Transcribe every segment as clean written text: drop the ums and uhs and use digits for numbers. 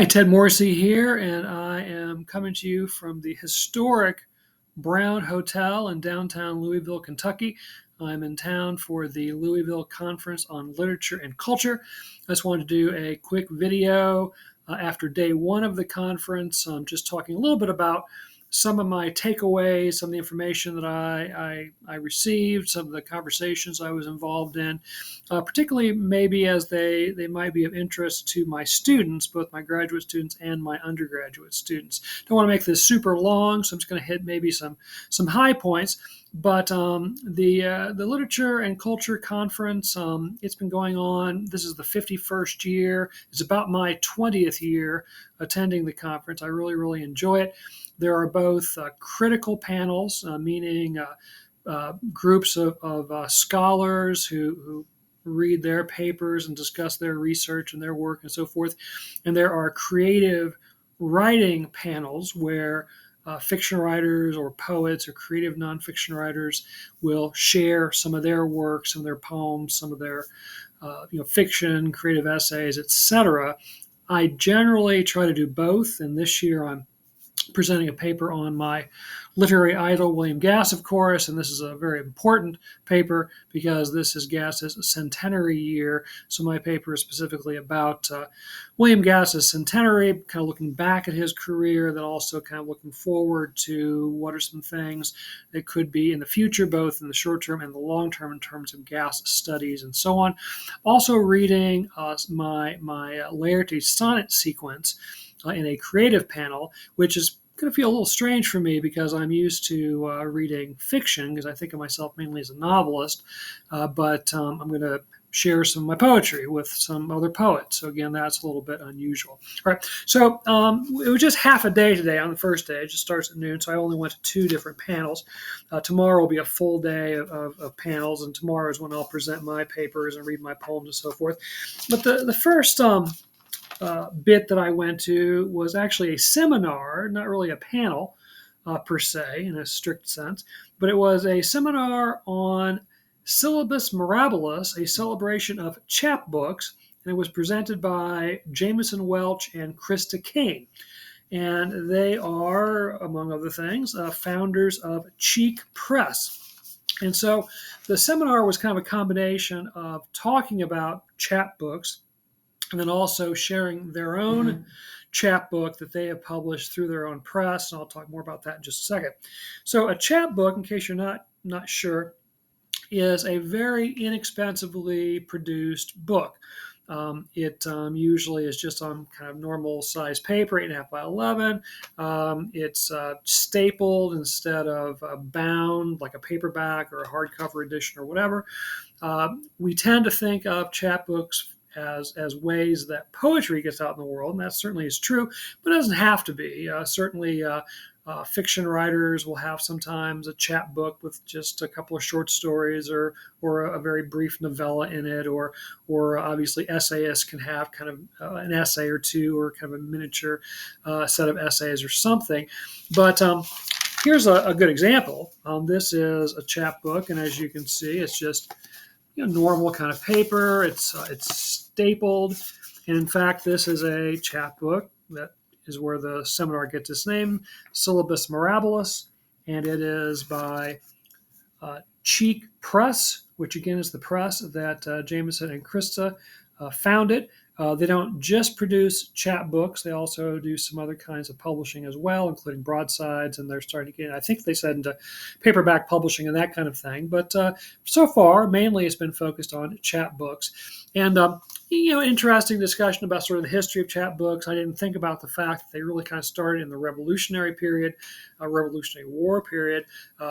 Hi, Ted Morrissey here, and I am coming to you from the historic Brown Hotel in downtown Louisville, Kentucky. I'm in town for the Louisville Conference on Literature and Culture. I just wanted to do a quick video after day one of the conference, just talking a little bit about some of my takeaways, some of the information that I received, some of the conversations I was involved in, particularly maybe as they might be of interest to my students, both my graduate students and my undergraduate students. Don't want to make this super long, so I'm just going to hit maybe some high points. But the Literature and Culture Conference, it's been going on. This is the 51st year. It's about my 20th year attending the conference. I really, really enjoy it. There are both critical panels, meaning groups of scholars who read their papers and discuss their research and their work and so forth. And there are creative writing panels where fiction writers or poets or creative nonfiction writers will share some of their work, some of their poems, some of their fiction, creative essays, etc. I generally try to do both, and this year I'm presenting a paper on my literary idol, William Gass, of course, and this is a very important paper because this is Gass's centenary year. So my paper is specifically about William Gass's centenary, kind of looking back at his career, then also kind of looking forward to what are some things that could be in the future, both in the short term and the long term in terms of Gass studies and so on. Also reading my Laertes sonnet sequence in a creative panel, which is going to feel a little strange for me because I'm used to reading fiction because I think of myself mainly as a novelist, but I'm going to share some of my poetry with some other poets. So again, that's a little bit unusual. All right, so it was just half a day today on the first day. It just starts at noon, so I only went to two different panels. Tomorrow will be a full day of panels, and tomorrow is when I'll present my papers and read my poems and so forth. But the first bit that I went to was actually a seminar, not really a panel per se in a strict sense, but it was a seminar on Syllabus Mirabilis, a celebration of chapbooks, and it was presented by Jameson Welch and Krista Kane. And they are, among other things, founders of Cheek Press. And so the seminar was kind of a combination of talking about chapbooks and then also sharing their own chapbook that they have published through their own press. And I'll talk more about that in just a second. So a chapbook, in case you're not sure, is a very inexpensively produced book. It usually is just on kind of normal size paper, 8.5 by 11. It's stapled instead of bound like a paperback or a hardcover edition or whatever. We tend to think of chapbooks as ways that poetry gets out in the world, and that certainly is true, but it doesn't have to be. Certainly, fiction writers will have sometimes a chapbook with just a couple of short stories or a very brief novella in it, or obviously essayists can have kind of an essay or two or kind of a miniature set of essays or something. But here's a good example. This is a chapbook, and as you can see, it's just normal kind of paper. It's stapled, and in fact, this is a chapbook that is where the seminar gets its name, Syllabus Mirabilis, and it is by Cheek Press, which again is the press that Jameson and Krista founded. They don't just produce chapbooks; they also do some other kinds of publishing as well, including broadsides, and they're starting to get, I think they said, into paperback publishing and that kind of thing. But so far, mainly it's been focused on chapbooks. And interesting discussion about sort of the history of chapbooks. I didn't think about the fact that they really kind of started in the Revolutionary period, Revolutionary War period.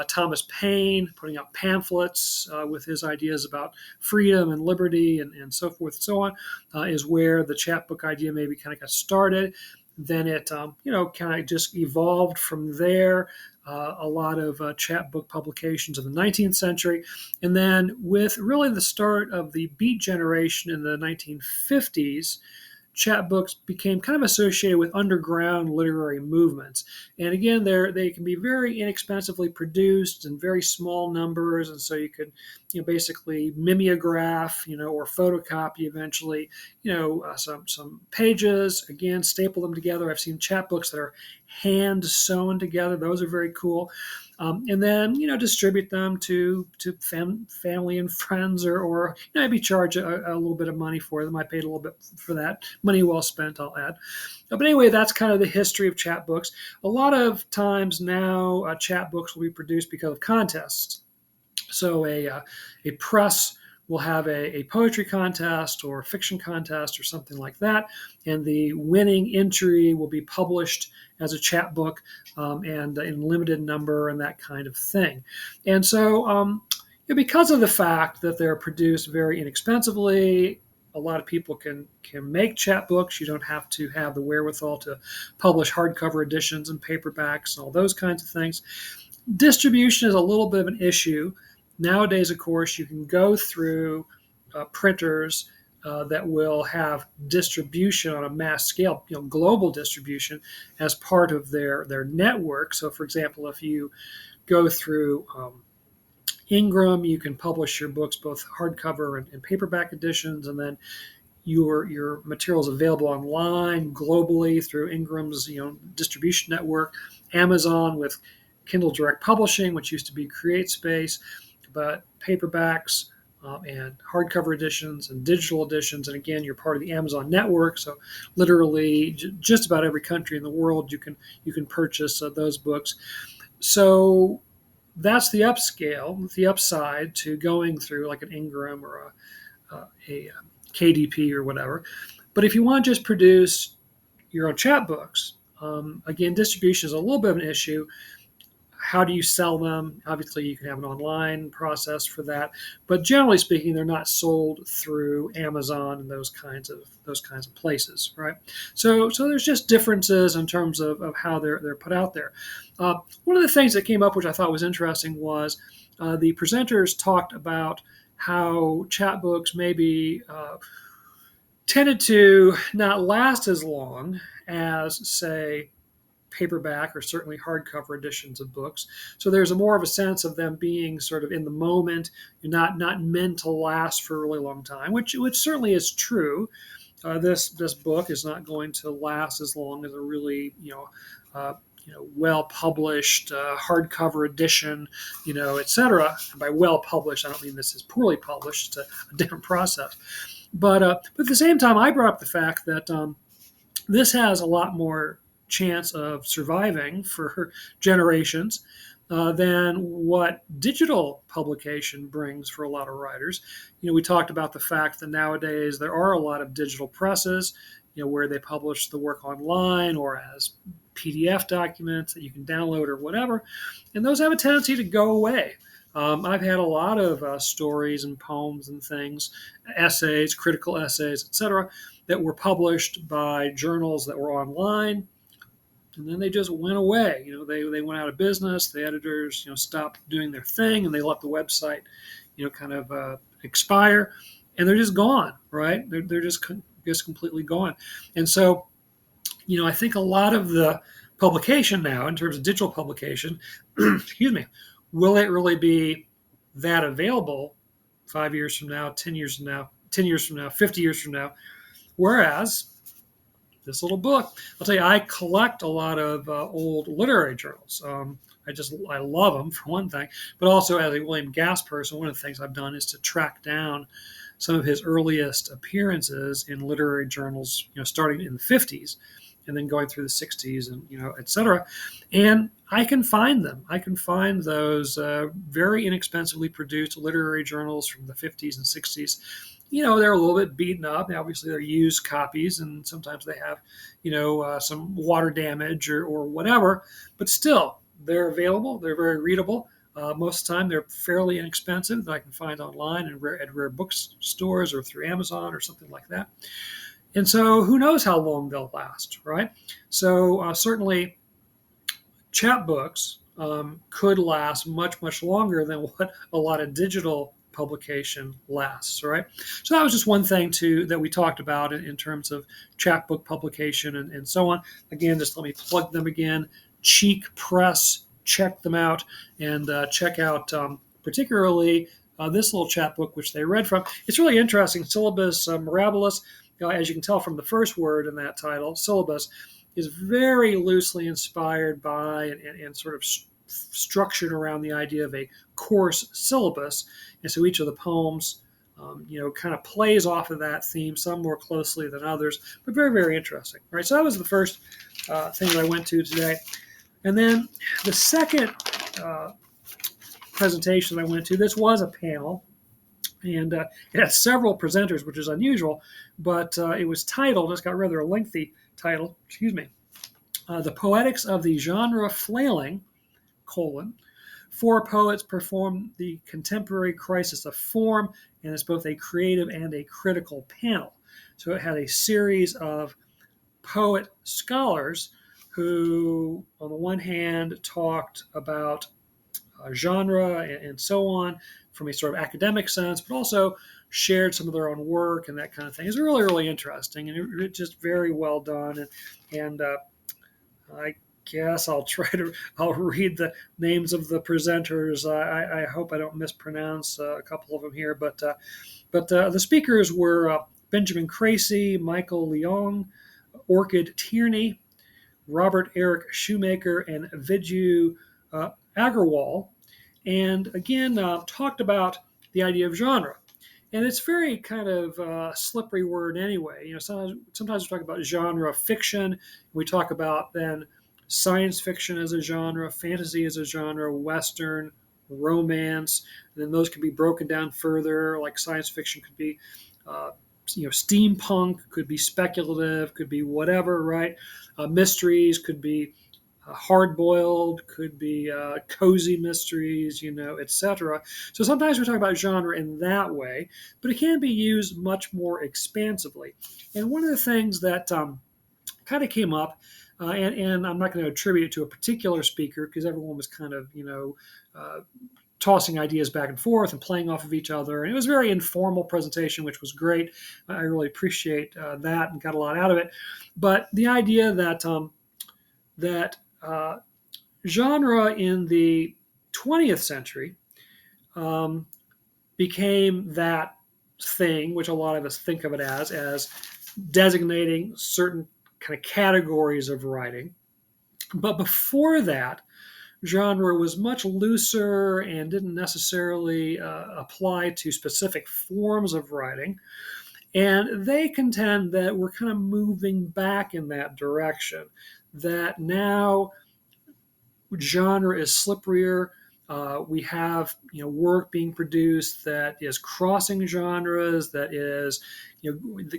Thomas Paine putting out pamphlets with his ideas about freedom and liberty and so forth and so on is where the chapbook idea maybe kind of got started. Then it, kind of just evolved from there. A lot of chapbook publications in the 19th century. And then with really the start of the Beat generation in the 1950s, chapbooks became kind of associated with underground literary movements. And again, they can be very inexpensively produced in very small numbers, and so you could, basically mimeograph, or photocopy eventually, some pages. Again, staple them together. I've seen chapbooks that are hand sewn together. Those are very cool. And then distribute them to family and friends, or maybe charge a little bit of money for them. I paid a little bit for that. Money well spent, I'll add. But anyway, that's kind of the history of chapbooks. A lot of times now, chapbooks will be produced because of contests. So a press will have a poetry contest or a fiction contest or something like that, and the winning entry will be published as a chapbook, and in limited number and that kind of thing. And so because of the fact that they're produced very inexpensively, a lot of people can make chapbooks. You don't have to have the wherewithal to publish hardcover editions and paperbacks and all those kinds of things. Distribution is a little bit of an issue. Nowadays, of course, you can go through printers that will have distribution on a mass scale, global distribution as part of their network. So, for example, if you go through Ingram, you can publish your books, both hardcover and paperback editions, and then your materials available online globally through Ingram's distribution network. Amazon with Kindle Direct Publishing, which used to be CreateSpace, but paperbacks and hardcover editions and digital editions. And again, you're part of the Amazon network, so literally just about every country in the world you can purchase those books. So that's the upside to going through like an Ingram or a KDP or whatever. But if you want to just produce your own chapbooks, again, distribution is a little bit of an issue. How do you sell them? Obviously, you can have an online process for that, but generally speaking, they're not sold through Amazon and those kinds of places, right? So there's just differences in terms of how they're put out there. One of the things that came up, which I thought was interesting, was the presenters talked about how chapbooks maybe tended to not last as long as, say, paperback or certainly hardcover editions of books. So there's more of a sense of them being sort of in the moment, not meant to last for a really long time, which certainly is true. This book is not going to last as long as a really well published hardcover edition, etc. By well published, I don't mean this is poorly published. It's a different process. But at the same time, I brought up the fact that this has a lot more chance of surviving for generations than what digital publication brings for a lot of writers. We talked about the fact that nowadays there are a lot of digital presses, where they publish the work online or as PDF documents that you can download or whatever, and those have a tendency to go away. I've had a lot of stories and poems and things, essays, critical essays, etc., that were published by journals that were online, and then they just went away. They went out of business. The editors, stopped doing their thing, and they let the website, kind of expire, and they're just gone. Right? They're just completely gone. And so, I think a lot of the publication now, in terms of digital publication, excuse me, will it really be that available 5 years from now, 10 years from now, 50 years from now? Whereas this little book, I'll tell you, I collect a lot of old literary journals. I love them, for one thing, but also as a William Gass person, one of the things I've done is to track down some of his earliest appearances in literary journals, starting in the 50s and then going through the 60s and, et cetera. And I can find them. I can find those very inexpensively produced literary journals from the 50s and 60s. They're a little bit beaten up. Obviously, they're used copies, and sometimes they have, some water damage or whatever. But still, they're available. They're very readable. Most of the time, they're fairly inexpensive that I can find online and at rare bookstores or through Amazon or something like that. And so who knows how long they'll last, right? So certainly chapbooks could last much, much longer than what a lot of digital publication lasts, right? So that was just one thing that we talked about in terms of chapbook publication and so on. Again, just let me plug them again. Cheek Press, check them out, and check out particularly this little chapbook, which they read from. It's really interesting. Syllabus Mirabilis, as you can tell from the first word in that title, syllabus, is very loosely inspired by and sort of structured around the idea of a course syllabus. And so each of the poems, kind of plays off of that theme, some more closely than others, but very, very interesting. Right. So that was the first thing that I went to today. And then the second presentation I went to, this was a panel, and it had several presenters, which is unusual, but it was titled, it's got rather a lengthy title, The Poetics of the Genre Flailing, four poets perform the contemporary crisis of form, and it's both a creative and a critical panel. So it had a series of poet scholars who, on the one hand, talked about genre and so on from a sort of academic sense, but also shared some of their own work and that kind of thing. It's really, really interesting, and it's just very well done. And I guess I'll read the names of the presenters. I hope I don't mispronounce a couple of them here, but the speakers were Benjamin Creasy, Michael Leong, Orchid Tierney, Robert Eric Shoemaker, and Viju Agarwal, and again talked about the idea of genre. And it's very kind of slippery word anyway. Sometimes we talk about genre fiction. We talk about then science fiction as a genre, fantasy as a genre, Western, romance. And then those can be broken down further. Like science fiction could be, steampunk, could be speculative, could be whatever, right? Mysteries could be hard-boiled, could be cozy mysteries, etc. So sometimes we talk about genre in that way, but it can be used much more expansively. And one of the things that kind of came up, and I'm not going to attribute it to a particular speaker because everyone was kind of, tossing ideas back and forth and playing off of each other. And it was a very informal presentation, which was great. I really appreciate that and got a lot out of it. But the idea that genre in the 20th century became that thing, which a lot of us think of it as designating certain kind of categories of writing. But before that, genre was much looser and didn't necessarily apply to specific forms of writing. And they contend that we're kind of moving back in that direction, that now genre is slipperier. We have work being produced that is crossing genres, that is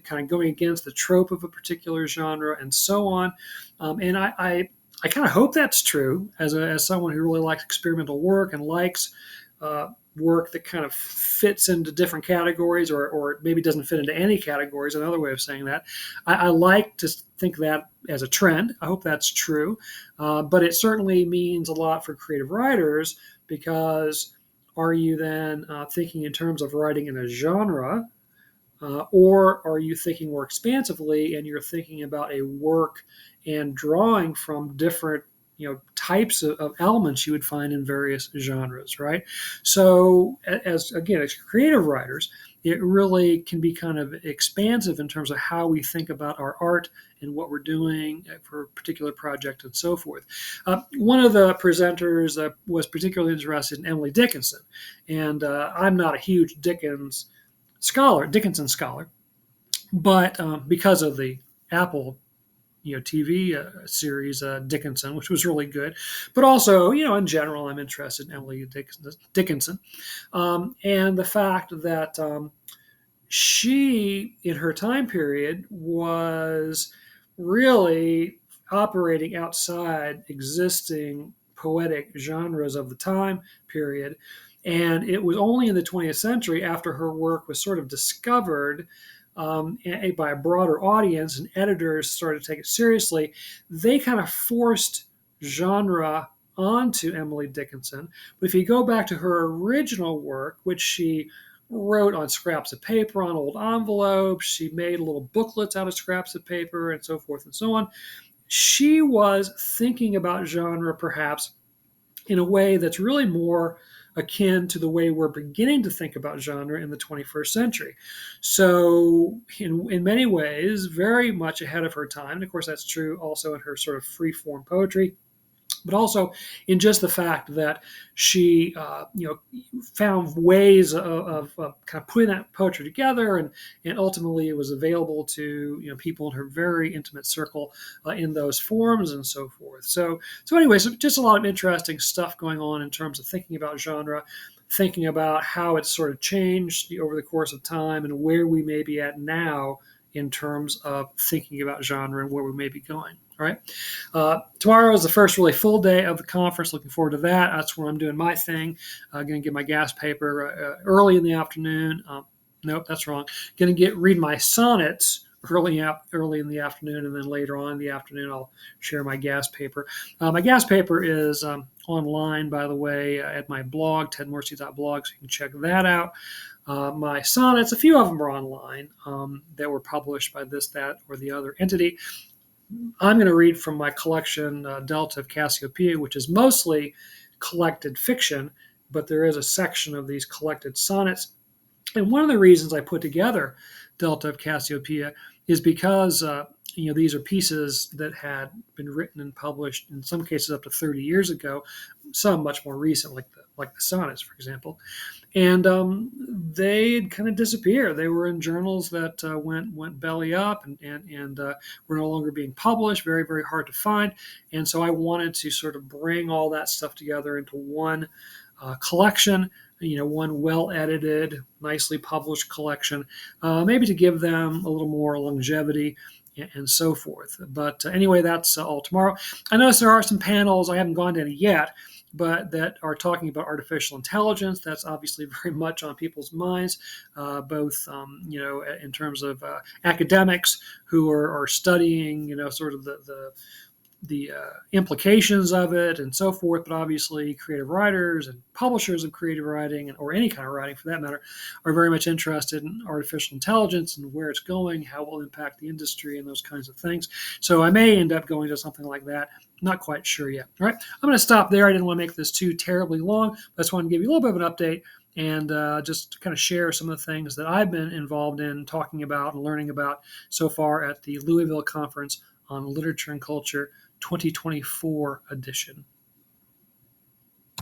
kind of going against the trope of a particular genre, and so on. And I kind of hope that's true as someone who really likes experimental work and likes work that kind of fits into different categories or maybe doesn't fit into any categories. Another way of saying that. I like to think that as a trend. I hope that's true. But it certainly means a lot for creative writers, because are you then thinking in terms of writing in a genre, or are you thinking more expansively and you're thinking about a work and drawing from different types of elements you would find in various genres, right? So as creative writers, it really can be kind of expansive in terms of how we think about our art and what we're doing for a particular project and so forth. One of the presenters was particularly interested in Emily Dickinson, and I'm not a huge Dickinson scholar, but because of the Apple TV series Dickinson, which was really good, but also in general I'm interested in Emily Dickinson, and the fact that she in her time period was really operating outside existing poetic genres of the time period. And it was only in the 20th century, after her work was sort of discovered by a broader audience and editors started to take it seriously, they kind of forced genre onto Emily Dickinson. But if you go back to her original work, which she wrote on scraps of paper, on old envelopes, she made little booklets out of scraps of paper, and so forth and so on. She was thinking about genre perhaps in a way that's really more akin to the way we're beginning to think about genre in the 21st century. So, in many ways, very much ahead of her time. And of course, that's true also in her sort of free form poetry, but also in just the fact that she, found ways of kind of putting that poetry together, and ultimately it was available to people in her very intimate circle in those forms and so forth. So anyway, so just a lot of interesting stuff going on in terms of thinking about genre, thinking about how it's sort of changed over the course of time, and where we may be at now in terms of thinking about genre and where we may be going. All right. Tomorrow is the first really full day of the conference. Looking forward to that. That's where I'm doing my thing. Going to get my gas paper early in the afternoon. Nope, that's wrong. Going to read my sonnets early in the afternoon, and then later on in the afternoon I'll share my gas paper. My gas paper is online, by the way, at my blog, tedmercy.blog, so you can check that out. My sonnets, a few of them are online that were published by this, that, or the other entity. I'm going to read from my collection, Delta of Cassiopeia, which is mostly collected fiction, but there is a section of these collected sonnets. And one of the reasons I put together Delta of Cassiopeia is because these are pieces that had been written and published in some cases up to 30 years ago, some much more recent, like the sonnets, for example. And they kind of disappeared. They were in journals that went belly up, and were no longer being published. Very, very hard to find. And so I wanted to sort of bring all that stuff together into one collection. One well-edited, nicely published collection, maybe to give them a little more longevity and so forth. But anyway, that's all tomorrow. I notice there are some panels, I haven't gone to any yet, but that are talking about artificial intelligence. That's obviously very much on people's minds, both in terms of academics who are studying, sort of the implications of it and so forth, but obviously creative writers and publishers of creative writing, or any kind of writing for that matter, are very much interested in artificial intelligence and where it's going, how it will impact the industry, and those kinds of things. So I may end up going to something like that. Not quite sure yet. All right, I'm going to stop there. I didn't want to make this too terribly long. I just wanted to give you a little bit of an update and just kind of share some of the things that I've been involved in talking about and learning about so far at the Louisville Conference on Literature and Culture 2024 edition.